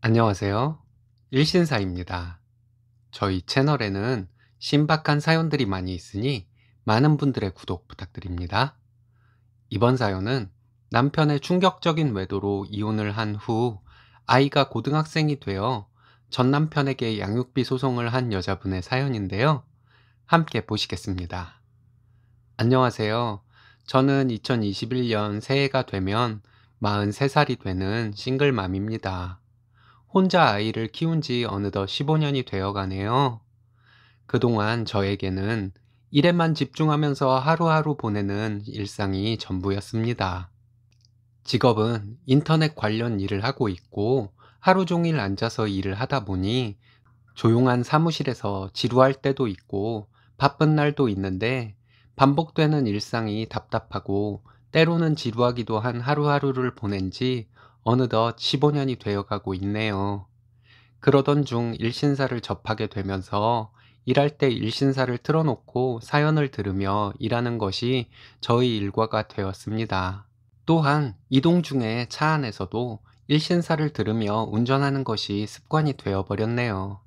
안녕하세요. 일신사입니다. 저희 채널에는 신박한 사연들이 많이 있으니 많은 분들의 구독 부탁드립니다. 이번 사연은 남편의 충격적인 외도로 이혼을 한 후 아이가 고등학생이 되어 전 남편에게 양육비 소송을 한 여자분의 사연인데요. 함께 보시겠습니다. 안녕하세요. 저는 2021년 새해가 되면 43살이 되는 싱글맘입니다. 혼자 아이를 키운 지 어느덧 15년이 되어 가네요. 그동안 저에게는 일에만 집중하면서 하루하루 보내는 일상이 전부였습니다. 직업은 인터넷 관련 일을 하고 있고 하루 종일 앉아서 일을 하다 보니 조용한 사무실에서 지루할 때도 있고 바쁜 날도 있는데 반복되는 일상이 답답하고 때로는 지루하기도 한 하루하루를 보낸 지 어느덧 15년이 되어 가고 있네요. 그러던 중 일신사를 접하게 되면서 일할 때 일신사를 틀어놓고 사연을 들으며 일하는 것이 저희 일과가 되었습니다. 또한 이동 중에 차 안에서도 일신사를 들으며 운전하는 것이 습관이 되어버렸네요.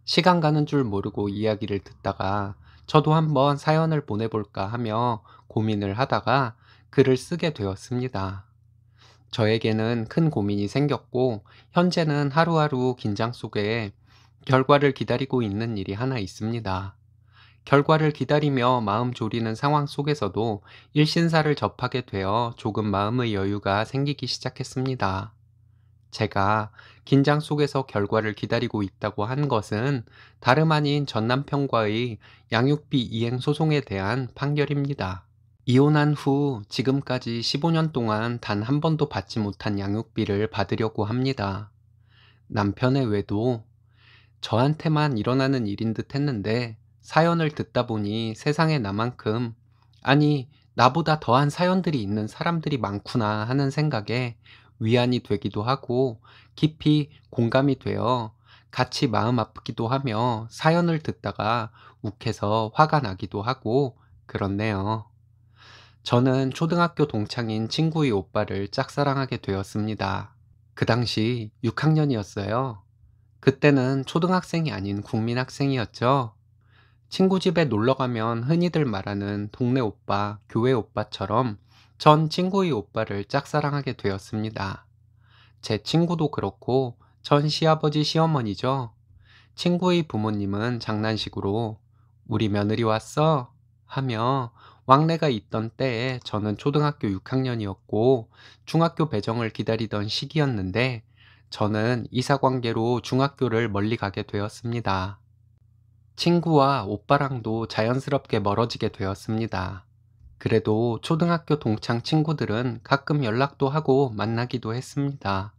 시간 가는 줄 모르고 이야기를 듣다가 저도 한번 사연을 보내볼까 하며 고민을 하다가 글을 쓰게 되었습니다. 저에게는 큰 고민이 생겼고, 현재는 하루하루 긴장 속에 결과를 기다리고 있는 일이 하나 있습니다. 결과를 기다리며 마음 졸이는 상황 속에서도 일신사를 접하게 되어 조금 마음의 여유가 생기기 시작했습니다. 제가 긴장 속에서 결과를 기다리고 있다고 한 것은 다름 아닌 전 남편과의 양육비 이행 소송에 대한 판결입니다. 이혼한 후 지금까지 15년 동안 단 한 번도 받지 못한 양육비를 받으려고 합니다. 남편의 외도 저한테만 일어나는 일인 듯 했는데 사연을 듣다 보니 세상에 나만큼, 아니, 나보다 더한 사연들이 있는 사람들이 많구나 하는 생각에 위안이 되기도 하고 깊이 공감이 되어 같이 마음 아프기도 하며 사연을 듣다가 욱해서 화가 나기도 하고 그렇네요. 저는 초등학교 동창인 친구의 오빠를 짝사랑하게 되었습니다. 그 당시 6학년이었어요. 그때는 초등학생이 아닌 국민학생이었죠. 친구 집에 놀러 가면 흔히들 말하는 동네 오빠, 교회 오빠처럼 전 친구의 오빠를 짝사랑하게 되었습니다. 제 친구도 그렇고 전 시아버지 시어머니죠. 친구의 부모님은 장난식으로 "우리 며느리 왔어?" 하며 왕래가 있던 때에 저는 초등학교 6학년이었고 중학교 배정을 기다리던 시기였는데 저는 이사관계로 중학교를 멀리 가게 되었습니다. 친구와 오빠랑도 자연스럽게 멀어지게 되었습니다. 그래도 초등학교 동창 친구들은 가끔 연락도 하고 만나기도 했습니다.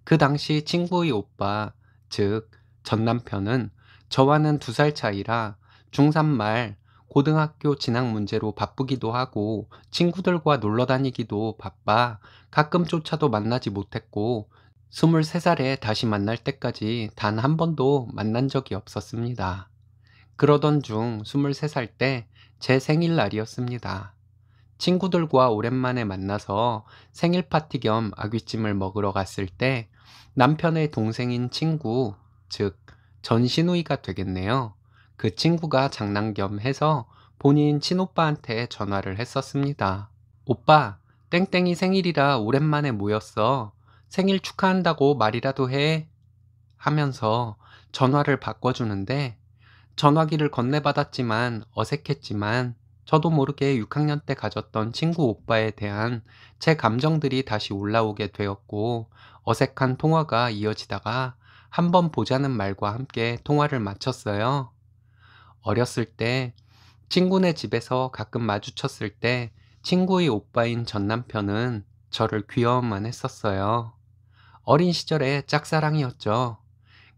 그 당시 친구의 오빠, 즉, 전 남편은 저와는 2살 차이라 중3 말 고등학교 진학 문제로 바쁘기도 하고 친구들과 놀러 다니기도 바빠 가끔 쫓아도 만나지 못했고 23살에 다시 만날 때까지 단 한 번도 만난 적이 없었습니다. 그러던 중 23살 때 제 생일날이었습니다. 친구들과 오랜만에 만나서 생일 파티 겸 아귀찜을 먹으러 갔을 때 남편의 동생인 친구, 즉 전신우이가 되겠네요. 그 친구가 장난 겸 해서 본인 친오빠한테 전화를 했었습니다. "오빠, 땡땡이 생일이라 오랜만에 모였어. 생일 축하한다고 말이라도 해." 하면서 전화를 바꿔주는데 전화기를 건네받았지만 어색했지만 저도 모르게 6학년 때 가졌던 친구 오빠에 대한 제 감정들이 다시 올라오게 되었고 어색한 통화가 이어지다가 한번 보자는 말과 함께 통화를 마쳤어요. 어렸을 때 친구네 집에서 가끔 마주쳤을 때 친구의 오빠인 전 남편은 저를 귀여워만 했었어요. 어린 시절의 짝사랑이었죠.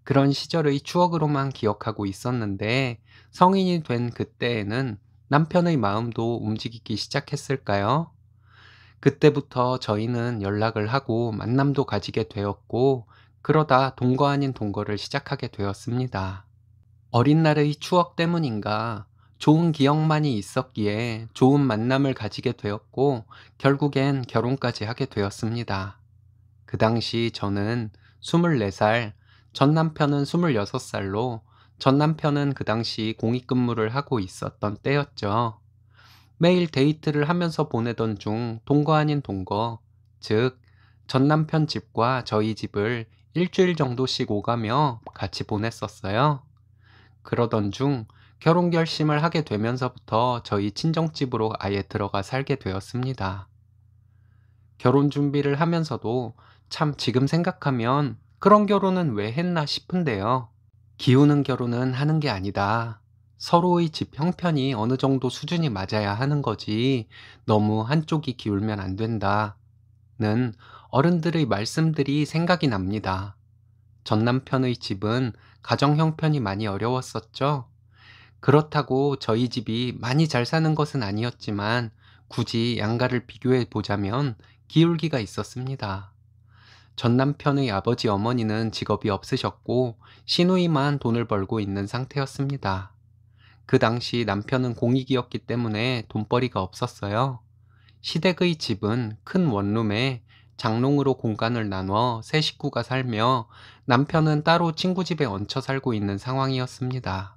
그런 시절의 추억으로만 기억하고 있었는데 성인이 된 그때에는 남편의 마음도 움직이기 시작했을까요? 그때부터 저희는 연락을 하고 만남도 가지게 되었고 그러다 동거 아닌 동거를 시작하게 되었습니다. 어린 날의 추억 때문인가 좋은 기억만이 있었기에 좋은 만남을 가지게 되었고 결국엔 결혼까지 하게 되었습니다. 그 당시 저는 24살, 전 남편은 26살로 전 남편은 그 당시 공익근무를 하고 있었던 때였죠. 매일 데이트를 하면서 보내던 중 동거 아닌 동거, 즉, 전 남편 집과 저희 집을 일주일 정도씩 오가며 같이 보냈었어요. 그러던 중 결혼 결심을 하게 되면서부터 저희 친정집으로 아예 들어가 살게 되었습니다. 결혼 준비를 하면서도 참 지금 생각하면 그런 결혼은 왜 했나 싶은데요. 기우는 결혼은 하는 게 아니다. 서로의 집 형편이 어느 정도 수준이 맞아야 하는 거지. 너무 한쪽이 기울면 안 된다. 는 어른들의 말씀들이 생각이 납니다. 전 남편의 집은 가정 형편이 많이 어려웠었죠. 그렇다고 저희 집이 많이 잘 사는 것은 아니었지만 굳이 양가를 비교해 보자면 기울기가 있었습니다. 전 남편의 아버지 어머니는 직업이 없으셨고 시누이만 돈을 벌고 있는 상태였습니다. 그 당시 남편은 공익이었기 때문에 돈벌이가 없었어요. 시댁의 집은 큰 원룸에 장롱으로 공간을 나눠 세 식구가 살며 남편은 따로 친구 집에 얹혀 살고 있는 상황이었습니다.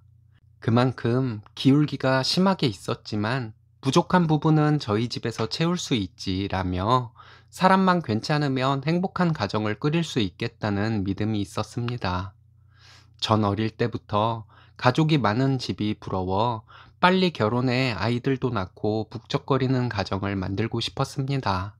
그만큼 기울기가 심하게 있었지만 부족한 부분은 저희 집에서 채울 수 있지라며 사람만 괜찮으면 행복한 가정을 꾸릴 수 있겠다는 믿음이 있었습니다. 전 어릴 때부터 가족이 많은 집이 부러워 빨리 결혼해 아이들도 낳고 북적거리는 가정을 만들고 싶었습니다.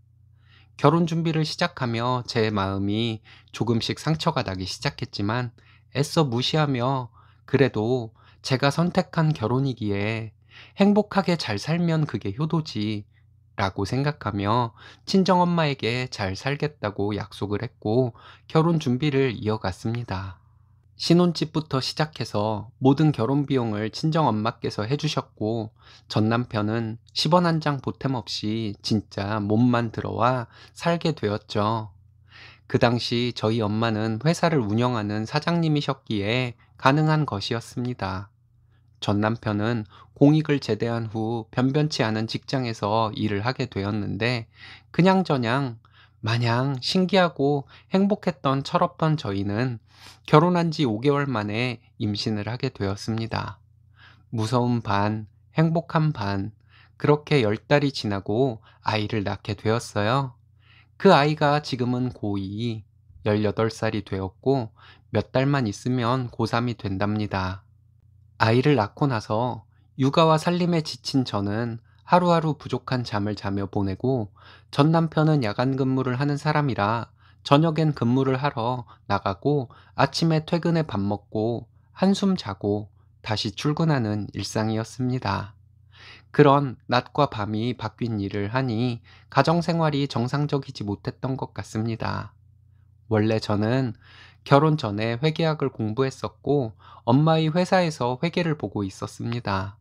결혼 준비를 시작하며 제 마음이 조금씩 상처가 나기 시작했지만 애써 무시하며 그래도 제가 선택한 결혼이기에 행복하게 잘 살면 그게 효도지 라고 생각하며 친정엄마에게 잘 살겠다고 약속을 했고 결혼 준비를 이어갔습니다. 신혼집부터 시작해서 모든 결혼 비용을 친정엄마께서 해주셨고 전 남편은 10원 한 장 보탬 없이 진짜 몸만 들어와 살게 되었죠. 그 당시 저희 엄마는 회사를 운영하는 사장님이셨기에 가능한 것이었습니다. 전 남편은 공익을 제대한 후 변변치 않은 직장에서 일을 하게 되었는데 그냥저냥 마냥 신기하고 행복했던 철없던 저희는 결혼한 지 5개월 만에 임신을 하게 되었습니다. 무서운 반, 행복한 반, 그렇게 10달이 지나고 아이를 낳게 되었어요. 그 아이가 지금은 고2, 18살이 되었고 몇 달만 있으면 고3이 된답니다. 아이를 낳고 나서 육아와 살림에 지친 저는 하루하루 부족한 잠을 자며 보내고 전 남편은 야간 근무를 하는 사람이라 저녁엔 근무를 하러 나가고 아침에 퇴근해 밥 먹고 한숨 자고 다시 출근하는 일상이었습니다. 그런 낮과 밤이 바뀐 일을 하니 가정생활이 정상적이지 못했던 것 같습니다. 원래 저는 결혼 전에 회계학을 공부했었고 엄마의 회사에서 회계를 보고 있었습니다.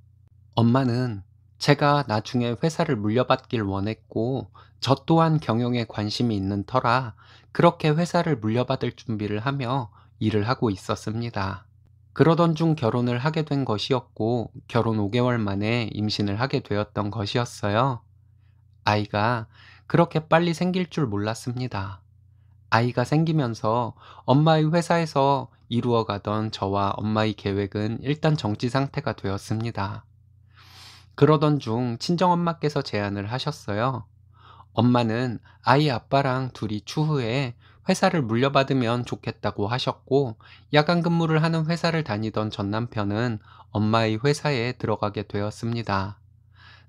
엄마는 제가 나중에 회사를 물려받길 원했고 저 또한 경영에 관심이 있는 터라 그렇게 회사를 물려받을 준비를 하며 일을 하고 있었습니다. 그러던 중 결혼을 하게 된 것이었고 결혼 5개월 만에 임신을 하게 되었던 것이었어요. 아이가 그렇게 빨리 생길 줄 몰랐습니다. 아이가 생기면서 엄마의 회사에서 이루어가던 저와 엄마의 계획은 일단 정지 상태가 되었습니다. 그러던 중 친정엄마께서 제안을 하셨어요. 엄마는 아이 아빠랑 둘이 추후에 회사를 물려받으면 좋겠다고 하셨고, 야간 근무를 하는 회사를 다니던 전 남편은 엄마의 회사에 들어가게 되었습니다.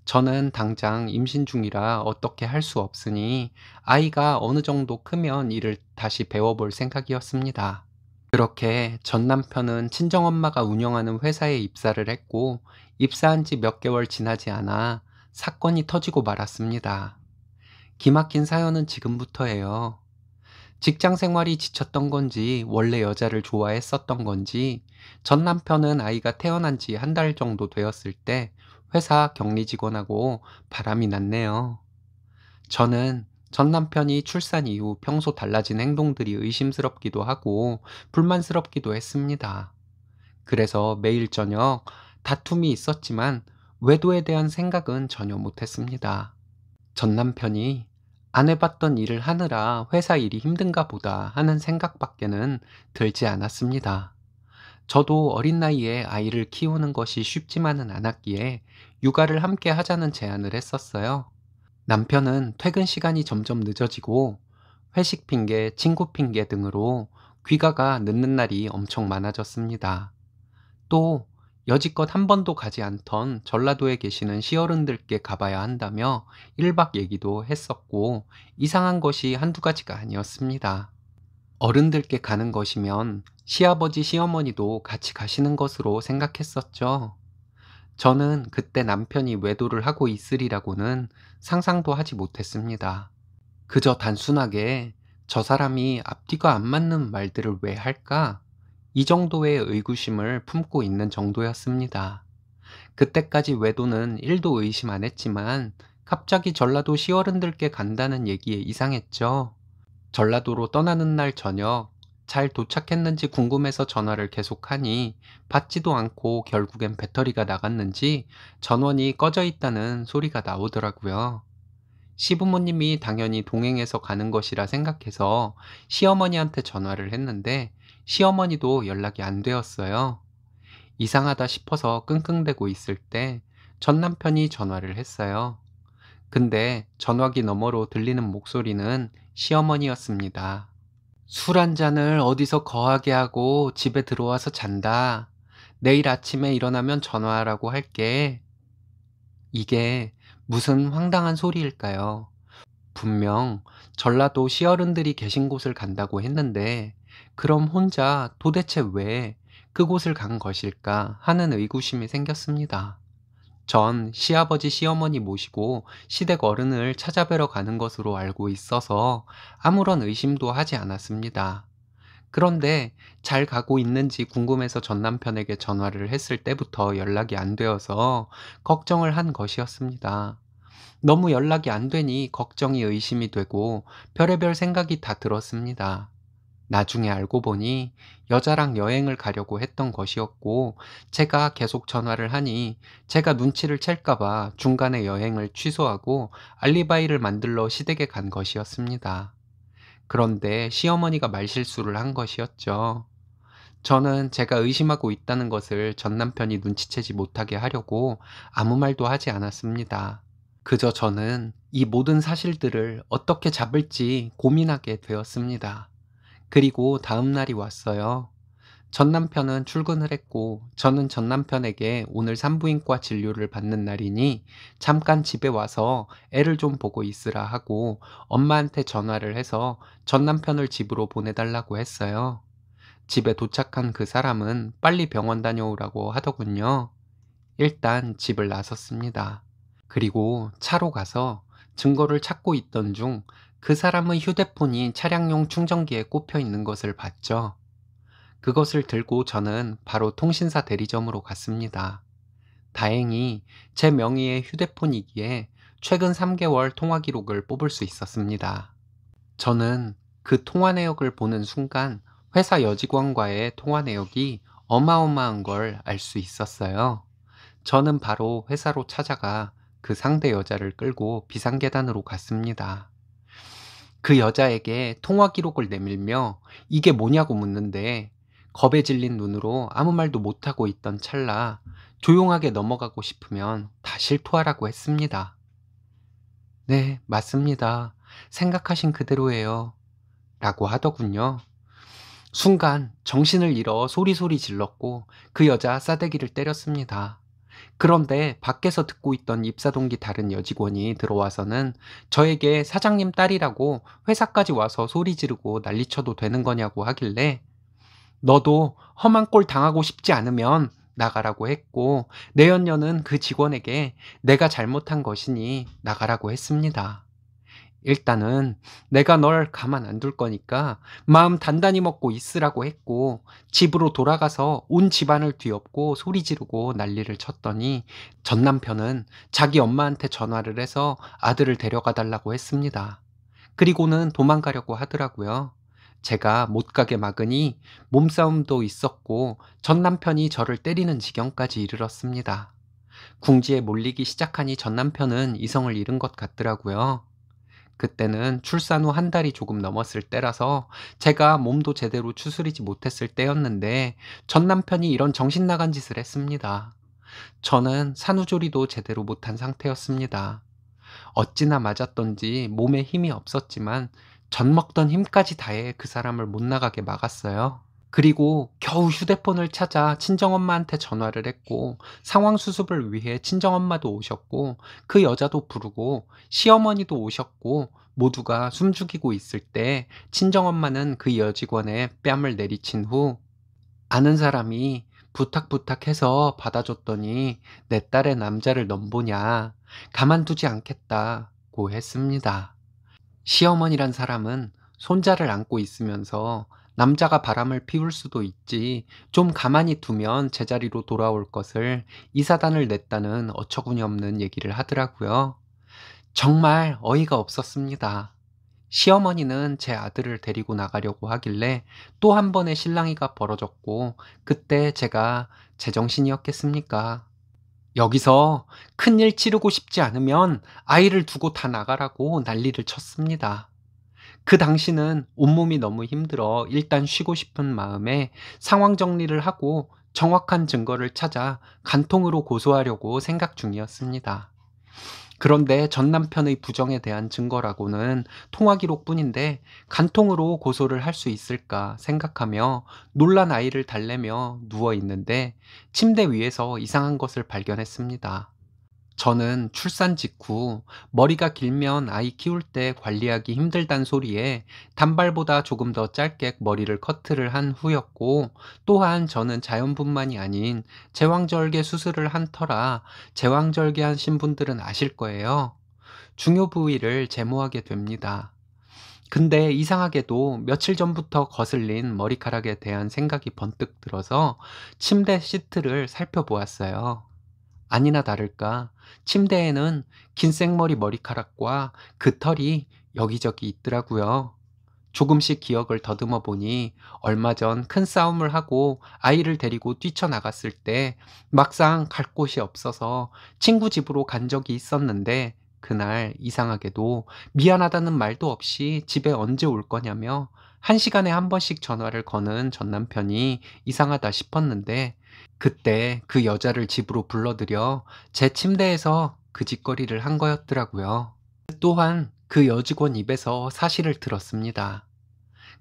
저는 당장 임신 중이라 어떻게 할 수 없으니 아이가 어느 정도 크면 일을 다시 배워볼 생각이었습니다. 그렇게 전 남편은 친정엄마가 운영하는 회사에 입사를 했고 입사한 지 몇 개월 지나지 않아 사건이 터지고 말았습니다. 기막힌 사연은 지금부터예요. 직장 생활이 지쳤던 건지 원래 여자를 좋아했었던 건지 전 남편은 아이가 태어난 지 한 달 정도 되었을 때 회사 격리 직원하고 바람이 났네요. 저는 전 남편이 출산 이후 평소 달라진 행동들이 의심스럽기도 하고 불만스럽기도 했습니다. 그래서 매일 저녁 다툼이 있었지만 외도에 대한 생각은 전혀 못했습니다. 전 남편이 안 해봤던 일을 하느라 회사 일이 힘든가 보다 하는 생각밖에는 들지 않았습니다. 저도 어린 나이에 아이를 키우는 것이 쉽지만은 않았기에 육아를 함께 하자는 제안을 했었어요. 남편은 퇴근 시간이 점점 늦어지고 회식 핑계, 친구 핑계 등으로 귀가가 늦는 날이 엄청 많아졌습니다. 또 여지껏 한 번도 가지 않던 전라도에 계시는 시어른들께 가봐야 한다며 1박 얘기도 했었고 이상한 것이 한두 가지가 아니었습니다. 어른들께 가는 것이면 시아버지, 시어머니도 같이 가시는 것으로 생각했었죠. 저는 그때 남편이 외도를 하고 있으리라고는 상상도 하지 못했습니다. 그저 단순하게 저 사람이 앞뒤가 안 맞는 말들을 왜 할까? 이 정도의 의구심을 품고 있는 정도였습니다. 그때까지 외도는 1도 의심 안 했지만 갑자기 전라도 시어른들께 간다는 얘기에 이상했죠. 전라도로 떠나는 날 저녁 잘 도착했는지 궁금해서 전화를 계속하니 받지도 않고 결국엔 배터리가 나갔는지 전원이 꺼져 있다는 소리가 나오더라고요. 시부모님이 당연히 동행해서 가는 것이라 생각해서 시어머니한테 전화를 했는데 시어머니도 연락이 안 되었어요. 이상하다 싶어서 끙끙대고 있을 때 전 남편이 전화를 했어요. 근데 전화기 너머로 들리는 목소리는 시어머니였습니다. 술 한 잔을 어디서 거하게 하고 집에 들어와서 잔다. 내일 아침에 일어나면 전화하라고 할게. 이게 무슨 황당한 소리일까요? 분명 전라도 시어른들이 계신 곳을 간다고 했는데, 그럼 혼자 도대체 왜 그곳을 간 것일까 하는 의구심이 생겼습니다. 전 시아버지, 시어머니 모시고 시댁 어른을 찾아뵈러 가는 것으로 알고 있어서 아무런 의심도 하지 않았습니다. 그런데 잘 가고 있는지 궁금해서 전 남편에게 전화를 했을 때부터 연락이 안 되어서 걱정을 한 것이었습니다. 너무 연락이 안 되니 걱정이 의심이 되고 별의별 생각이 다 들었습니다. 나중에 알고 보니 여자랑 여행을 가려고 했던 것이었고, 제가 계속 전화를 하니 제가 눈치를 챌까봐 중간에 여행을 취소하고 알리바이를 만들러 시댁에 간 것이었습니다. 그런데 시어머니가 말실수를 한 것이었죠. 저는 제가 의심하고 있다는 것을 전 남편이 눈치채지 못하게 하려고 아무 말도 하지 않았습니다. 그저 저는 이 모든 사실들을 어떻게 잡을지 고민하게 되었습니다. 그리고 다음 날이 왔어요. 전 남편은 출근을 했고, 저는 전 남편에게 오늘 산부인과 진료를 받는 날이니 잠깐 집에 와서 애를 좀 보고 있으라 하고 엄마한테 전화를 해서 전 남편을 집으로 보내달라고 했어요. 집에 도착한 그 사람은 빨리 병원 다녀오라고 하더군요. 일단 집을 나섰습니다. 그리고 차로 가서 증거를 찾고 있던 중 그 사람의 휴대폰이 차량용 충전기에 꼽혀 있는 것을 봤죠. 그것을 들고 저는 바로 통신사 대리점으로 갔습니다. 다행히 제 명의의 휴대폰이기에 최근 3개월 통화 기록을 뽑을 수 있었습니다. 저는 그 통화 내역을 보는 순간 회사 여직원과의 통화 내역이 어마어마한 걸 알 수 있었어요. 저는 바로 회사로 찾아가 그 상대 여자를 끌고 비상계단으로 갔습니다. 그 여자에게 통화 기록을 내밀며 이게 뭐냐고 묻는데, 겁에 질린 눈으로 아무 말도 못하고 있던 찰나 조용하게 넘어가고 싶으면 다 실토하라고 했습니다. 네, 맞습니다. 생각하신 그대로예요. 라고 하더군요. 순간 정신을 잃어 소리소리 질렀고 그 여자 싸대기를 때렸습니다. 그런데 밖에서 듣고 있던 입사동기 다른 여직원이 들어와서는 저에게 사장님 딸이라고 회사까지 와서 소리 지르고 난리쳐도 되는 거냐고 하길래, 너도 험한 꼴 당하고 싶지 않으면 나가라고 했고, 내연녀는 그 직원에게 내가 잘못한 것이니 나가라고 했습니다. 일단은 내가 널 가만 안 둘 거니까 마음 단단히 먹고 있으라고 했고, 집으로 돌아가서 온 집안을 뒤엎고 소리 지르고 난리를 쳤더니 전 남편은 자기 엄마한테 전화를 해서 아들을 데려가 달라고 했습니다. 그리고는 도망가려고 하더라고요. 제가 못 가게 막으니 몸싸움도 있었고 전 남편이 저를 때리는 지경까지 이르렀습니다. 궁지에 몰리기 시작하니 전 남편은 이성을 잃은 것 같더라고요. 그때는 출산 후 한 달이 조금 넘었을 때라서 제가 몸도 제대로 추스리지 못했을 때였는데 전 남편이 이런 정신 나간 짓을 했습니다. 저는 산후조리도 제대로 못한 상태였습니다. 어찌나 맞았던지 몸에 힘이 없었지만 젖 먹던 힘까지 다해 그 사람을 못 나가게 막았어요. 그리고 겨우 휴대폰을 찾아 친정엄마한테 전화를 했고 상황 수습을 위해 친정엄마도 오셨고 그 여자도 부르고 시어머니도 오셨고 모두가 숨죽이고 있을 때 친정엄마는 그 여직원의 뺨을 내리친 후 아는 사람이 부탁해서 받아줬더니 내 딸의 남자를 넘보냐 가만두지 않겠다고 했습니다. 시어머니란 사람은 손자를 안고 있으면서 남자가 바람을 피울 수도 있지 좀 가만히 두면 제자리로 돌아올 것을 이사단을 냈다는 어처구니없는 얘기를 하더라고요. 정말 어이가 없었습니다. 시어머니는 제 아들을 데리고 나가려고 하길래 또 한 번의 실랑이가 벌어졌고 그때 제가 제정신이었겠습니까? 여기서 큰일 치르고 싶지 않으면 아이를 두고 다 나가라고 난리를 쳤습니다. 그 당시는 온몸이 너무 힘들어 일단 쉬고 싶은 마음에 상황 정리를 하고 정확한 증거를 찾아 간통으로 고소하려고 생각 중이었습니다. 그런데 전 남편의 부정에 대한 증거라고는 통화 기록뿐인데 간통으로 고소를 할 수 있을까 생각하며 놀란 아이를 달래며 누워 있는데 침대 위에서 이상한 것을 발견했습니다. 저는 출산 직후 머리가 길면 아이 키울 때 관리하기 힘들단 소리에 단발보다 조금 더 짧게 머리를 커트를 한 후였고 또한 저는 자연분만이 아닌 제왕절개 수술을 한 터라 제왕절개 하신 분들은 아실 거예요. 중요 부위를 제모하게 됩니다. 근데 이상하게도 며칠 전부터 거슬린 머리카락에 대한 생각이 번뜩 들어서 침대 시트를 살펴보았어요. 아니나 다를까 침대에는 긴 생머리 머리카락과 그 털이 여기저기 있더라고요. 조금씩 기억을 더듬어 보니 얼마 전 큰 싸움을 하고 아이를 데리고 뛰쳐나갔을 때 막상 갈 곳이 없어서 친구 집으로 간 적이 있었는데 그날 이상하게도 미안하다는 말도 없이 집에 언제 올 거냐며 1시간에 한 번씩 전화를 거는 전 남편이 이상하다 싶었는데 그때 그 여자를 집으로 불러들여 제 침대에서 그 짓거리를 한 거였더라고요. 또한 그 여직원 입에서 사실을 들었습니다.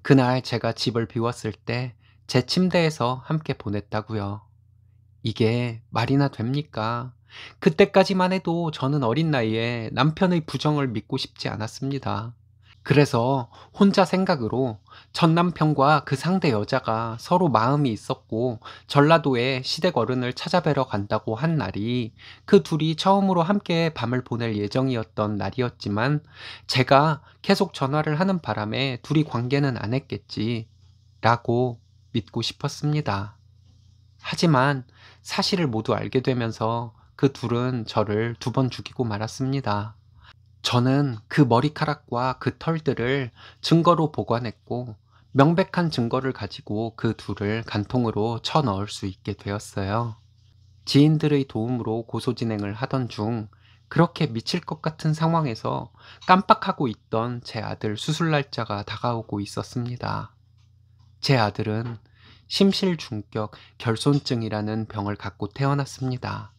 그날 제가 집을 비웠을 때 제 침대에서 함께 보냈다고요. 이게 말이나 됩니까? 그때까지만 해도 저는 어린 나이에 남편의 부정을 믿고 싶지 않았습니다. 그래서 혼자 생각으로 전 남편과 그 상대 여자가 서로 마음이 있었고 전라도에 시댁 어른을 찾아뵈러 간다고 한 날이 그 둘이 처음으로 함께 밤을 보낼 예정이었던 날이었지만 제가 계속 전화를 하는 바람에 둘이 관계는 안 했겠지 라고 믿고 싶었습니다. 하지만 사실을 모두 알게 되면서 그 둘은 저를 2번 죽이고 말았습니다. 저는 그 머리카락과 그 털들을 증거로 보관했고 명백한 증거를 가지고 그 둘을 간통으로 쳐넣을 수 있게 되었어요. 지인들의 도움으로 고소 진행을 하던 중 그렇게 미칠 것 같은 상황에서 깜빡하고 있던 제 아들 수술 날짜가 다가오고 있었습니다. 제 아들은 심실중격 결손증이라는 병을 갖고 태어났습니다.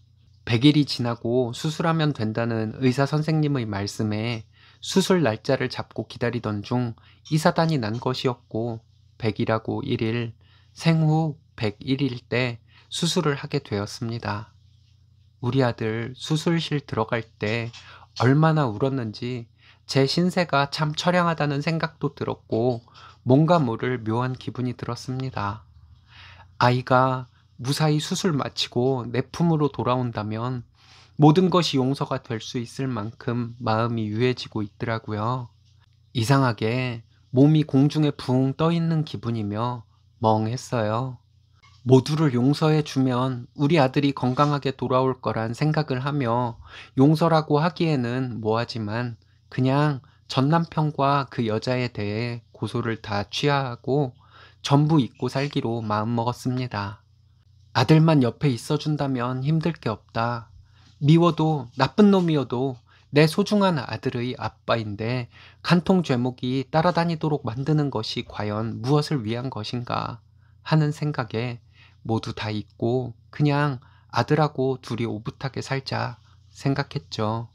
100일이 지나고 수술하면 된다는 의사 선생님의 말씀에 수술 날짜를 잡고 기다리던 중 이사단이 난 것이었고 100일하고 1일, 생후 101일 때 수술을 하게 되었습니다. 우리 아들 수술실 들어갈 때 얼마나 울었는지 제 신세가 참 처량하다는 생각도 들었고 뭔가 모를 묘한 기분이 들었습니다. 아이가 무사히 수술 마치고 내 품으로 돌아온다면 모든 것이 용서가 될 수 있을 만큼 마음이 유해지고 있더라고요. 이상하게 몸이 공중에 붕 떠 있는 기분이며 멍했어요. 모두를 용서해 주면 우리 아들이 건강하게 돌아올 거란 생각을 하며 용서라고 하기에는 뭐하지만 그냥 전 남편과 그 여자에 대해 고소를 다 취하하고 전부 잊고 살기로 마음먹었습니다. 아들만 옆에 있어준다면 힘들 게 없다. 미워도 나쁜 놈이어도 내 소중한 아들의 아빠인데 간통 죄목이 따라다니도록 만드는 것이 과연 무엇을 위한 것인가 하는 생각에 모두 다 잊고 그냥 아들하고 둘이 오붓하게 살자 생각했죠.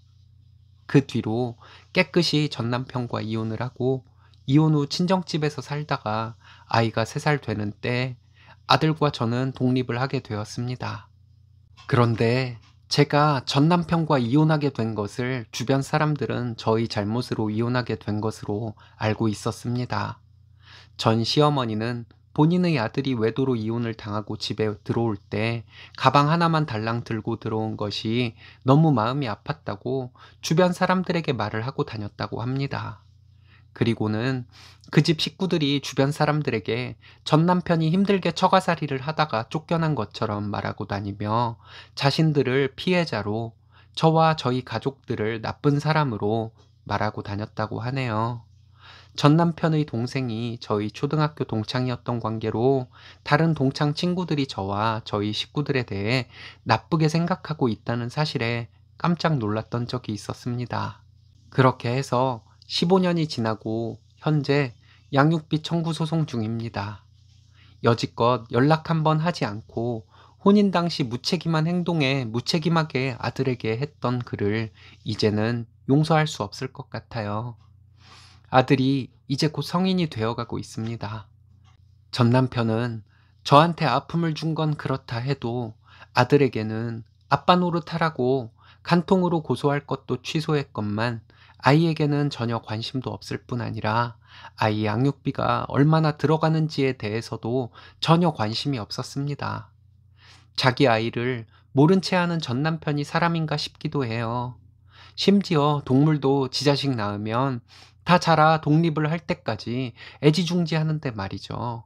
그 뒤로 깨끗이 전남편과 이혼을 하고 이혼 후 친정집에서 살다가 아이가 3살 되는 때 아들과 저는 독립을 하게 되었습니다. 그런데 제가 전 남편과 이혼하게 된 것을 주변 사람들은 저희 잘못으로 이혼하게 된 것으로 알고 있었습니다. 전 시어머니는 본인의 아들이 외도로 이혼을 당하고 집에 들어올 때 가방 하나만 달랑 들고 들어온 것이 너무 마음이 아팠다고 주변 사람들에게 말을 하고 다녔다고 합니다. 그리고는 그 집 식구들이 주변 사람들에게 전 남편이 힘들게 처가살이를 하다가 쫓겨난 것처럼 말하고 다니며 자신들을 피해자로, 저와 저희 가족들을 나쁜 사람으로 말하고 다녔다고 하네요. 전 남편의 동생이 저희 초등학교 동창이었던 관계로 다른 동창 친구들이 저와 저희 식구들에 대해 나쁘게 생각하고 있다는 사실에 깜짝 놀랐던 적이 있었습니다. 그렇게 해서 15년이 지나고 현재 양육비 청구 소송 중입니다. 여지껏 연락 한번 하지 않고 혼인 당시 무책임한 행동에 무책임하게 아들에게 했던 그를 이제는 용서할 수 없을 것 같아요. 아들이 이제 곧 성인이 되어가고 있습니다. 전 남편은 저한테 아픔을 준 건 그렇다 해도 아들에게는 아빠 노릇하라고 간통으로 고소할 것도 취소했건만 아이에게는 전혀 관심도 없을 뿐 아니라 아이 양육비가 얼마나 들어가는지에 대해서도 전혀 관심이 없었습니다. 자기 아이를 모른 채 하는 전 남편이 사람인가 싶기도 해요. 심지어 동물도 지 자식 낳으면 다 자라 독립을 할 때까지 애지중지하는데 말이죠.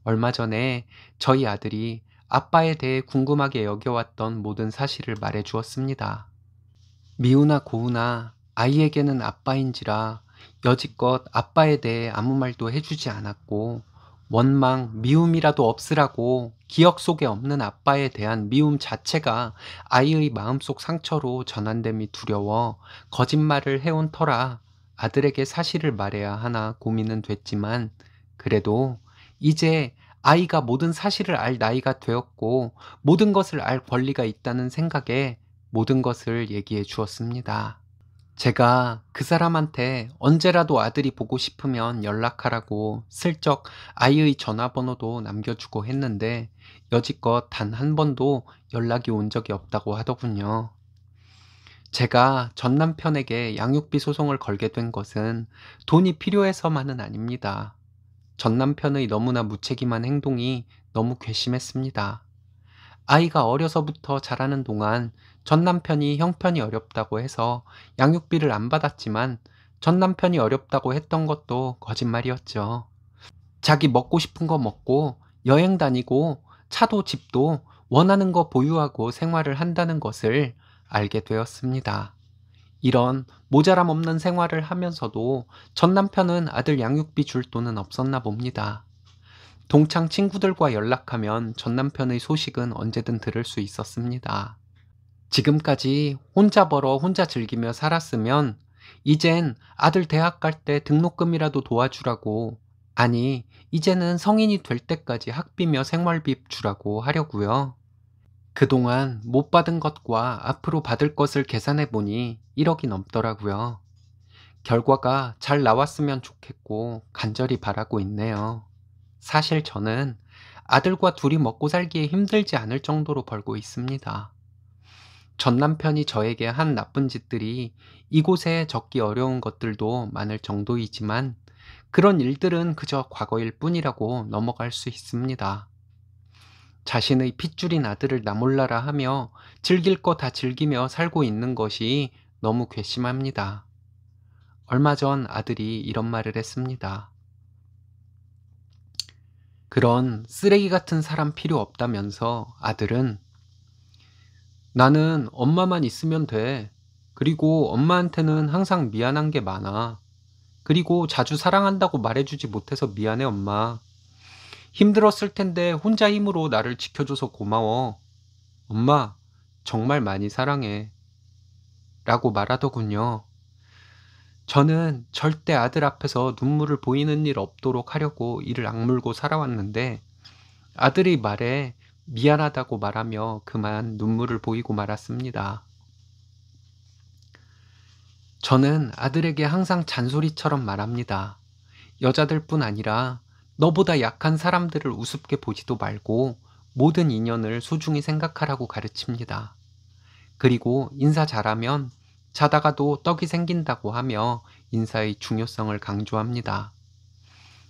얼마 전에 저희 아들이 아빠에 대해 궁금하게 여겨왔던 모든 사실을 말해 주었습니다. 미우나 고우나 아이에게는 아빠인지라 여지껏 아빠에 대해 아무 말도 해주지 않았고 원망, 미움이라도 없으라고 기억 속에 없는 아빠에 대한 미움 자체가 아이의 마음속 상처로 전환됨이 두려워 거짓말을 해온 터라 아들에게 사실을 말해야 하나 고민은 됐지만 그래도 이제 아이가 모든 사실을 알 나이가 되었고 모든 것을 알 권리가 있다는 생각에 모든 것을 얘기해 주었습니다. 제가 그 사람한테 언제라도 아들이 보고 싶으면 연락하라고 슬쩍 아이의 전화번호도 남겨주고 했는데 여지껏 단 한 번도 연락이 온 적이 없다고 하더군요. 제가 전 남편에게 양육비 소송을 걸게 된 것은 돈이 필요해서만은 아닙니다. 전 남편의 너무나 무책임한 행동이 너무 괘씸했습니다. 아이가 어려서부터 자라는 동안 전 남편이 형편이 어렵다고 해서 양육비를 안 받았지만 전 남편이 어렵다고 했던 것도 거짓말이었죠. 자기 먹고 싶은 거 먹고 여행 다니고 차도 집도 원하는 거 보유하고 생활을 한다는 것을 알게 되었습니다. 이런 모자람 없는 생활을 하면서도 전 남편은 아들 양육비 줄 돈은 없었나 봅니다. 동창 친구들과 연락하면 전 남편의 소식은 언제든 들을 수 있었습니다. 지금까지 혼자 벌어 혼자 즐기며 살았으면 이젠 아들 대학 갈 때 등록금이라도 도와주라고, 아니 이제는 성인이 될 때까지 학비며 생활비 주라고 하려고요. 그동안 못 받은 것과 앞으로 받을 것을 계산해 보니 1억이 넘더라고요. 결과가 잘 나왔으면 좋겠고 간절히 바라고 있네요. 사실 저는 아들과 둘이 먹고 살기에 힘들지 않을 정도로 벌고 있습니다. 전 남편이 저에게 한 나쁜 짓들이 이곳에 적기 어려운 것들도 많을 정도이지만 그런 일들은 그저 과거일 뿐이라고 넘어갈 수 있습니다. 자신의 핏줄인 아들을 나 몰라라 하며 즐길 거 다 즐기며 살고 있는 것이 너무 괘씸합니다. 얼마 전 아들이 이런 말을 했습니다. 그런 쓰레기 같은 사람 필요 없다면서 아들은 나는 엄마만 있으면 돼. 그리고 엄마한테는 항상 미안한 게 많아. 그리고 자주 사랑한다고 말해주지 못해서 미안해, 엄마. 힘들었을 텐데 혼자 힘으로 나를 지켜줘서 고마워. 엄마, 정말 많이 사랑해. 라고 말하더군요. 저는 절대 아들 앞에서 눈물을 보이는 일 없도록 하려고 이를 악물고 살아왔는데 아들이 말에 미안하다고 말하며 그만 눈물을 보이고 말았습니다. 저는 아들에게 항상 잔소리처럼 말합니다. 여자들뿐 아니라 너보다 약한 사람들을 우습게 보지도 말고 모든 인연을 소중히 생각하라고 가르칩니다. 그리고 인사 잘하면 자다가도 떡이 생긴다고 하며 인사의 중요성을 강조합니다.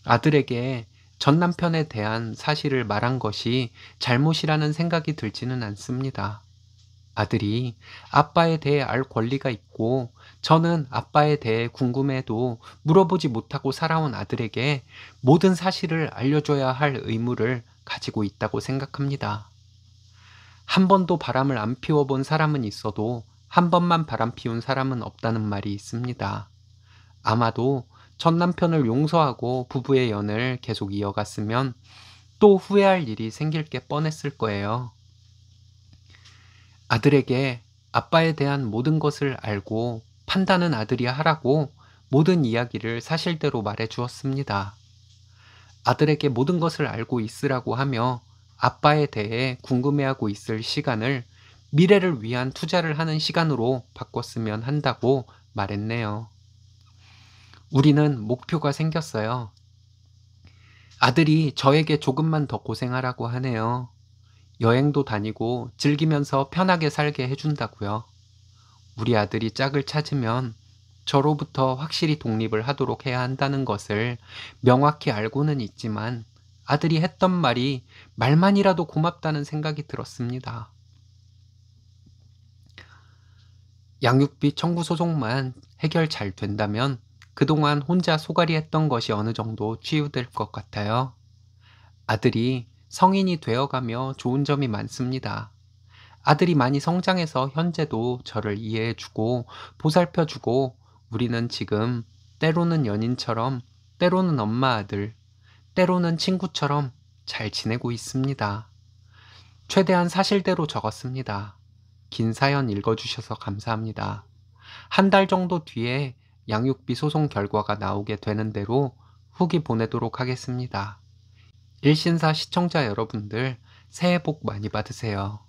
아들에게 전 남편에 대한 사실을 말한 것이 잘못이라는 생각이 들지는 않습니다. 아들이 아빠에 대해 알 권리가 있고 저는 아빠에 대해 궁금해도 물어보지 못하고 살아온 아들에게 모든 사실을 알려줘야 할 의무를 가지고 있다고 생각합니다. 한 번도 바람을 안 피워본 사람은 있어도 한 번만 바람 피운 사람은 없다는 말이 있습니다. 아마도 전 남편을 용서하고 부부의 연을 계속 이어갔으면 또 후회할 일이 생길 게 뻔했을 거예요. 아들에게 아빠에 대한 모든 것을 알고 판단은 아들이 하라고 모든 이야기를 사실대로 말해 주었습니다. 아들에게 모든 것을 알고 있으라고 하며 아빠에 대해 궁금해하고 있을 시간을 미래를 위한 투자를 하는 시간으로 바꿨으면 한다고 말했네요. 우리는 목표가 생겼어요. 아들이 저에게 조금만 더 고생하라고 하네요. 여행도 다니고 즐기면서 편하게 살게 해준다고요. 우리 아들이 짝을 찾으면 저로부터 확실히 독립을 하도록 해야 한다는 것을 명확히 알고는 있지만 아들이 했던 말이 말만이라도 고맙다는 생각이 들었습니다. 양육비 청구 소송만 해결 잘 된다면 그동안 혼자 소갈이 했던 것이 어느 정도 치유될 것 같아요. 아들이 성인이 되어가며 좋은 점이 많습니다. 아들이 많이 성장해서 현재도 저를 이해해주고 보살펴주고 우리는 지금 때로는 연인처럼 때로는 엄마 아들, 때로는 친구처럼 잘 지내고 있습니다. 최대한 사실대로 적었습니다. 긴 사연 읽어주셔서 감사합니다. 한 달 정도 뒤에 양육비 소송 결과가 나오게 되는 대로 후기 보내도록 하겠습니다. 일신사 시청자 여러분들 새해 복 많이 받으세요.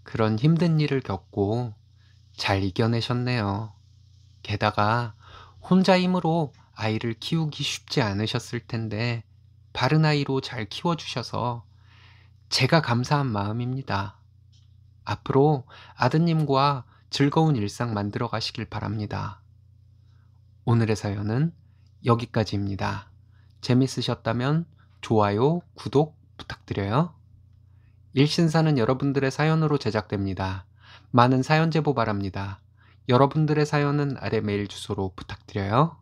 그런 힘든 일을 겪고 잘 이겨내셨네요. 게다가 혼자 힘으로 아이를 키우기 쉽지 않으셨을 텐데 바른 아이로 잘 키워주셔서 제가 감사한 마음입니다. 앞으로 아드님과 즐거운 일상 만들어 가시길 바랍니다. 오늘의 사연은 여기까지입니다. 재밌으셨다면 좋아요, 구독 부탁드려요. 일신사는 여러분들의 사연으로 제작됩니다. 많은 사연 제보 바랍니다. 여러분들의 사연은 아래 메일 주소로 부탁드려요.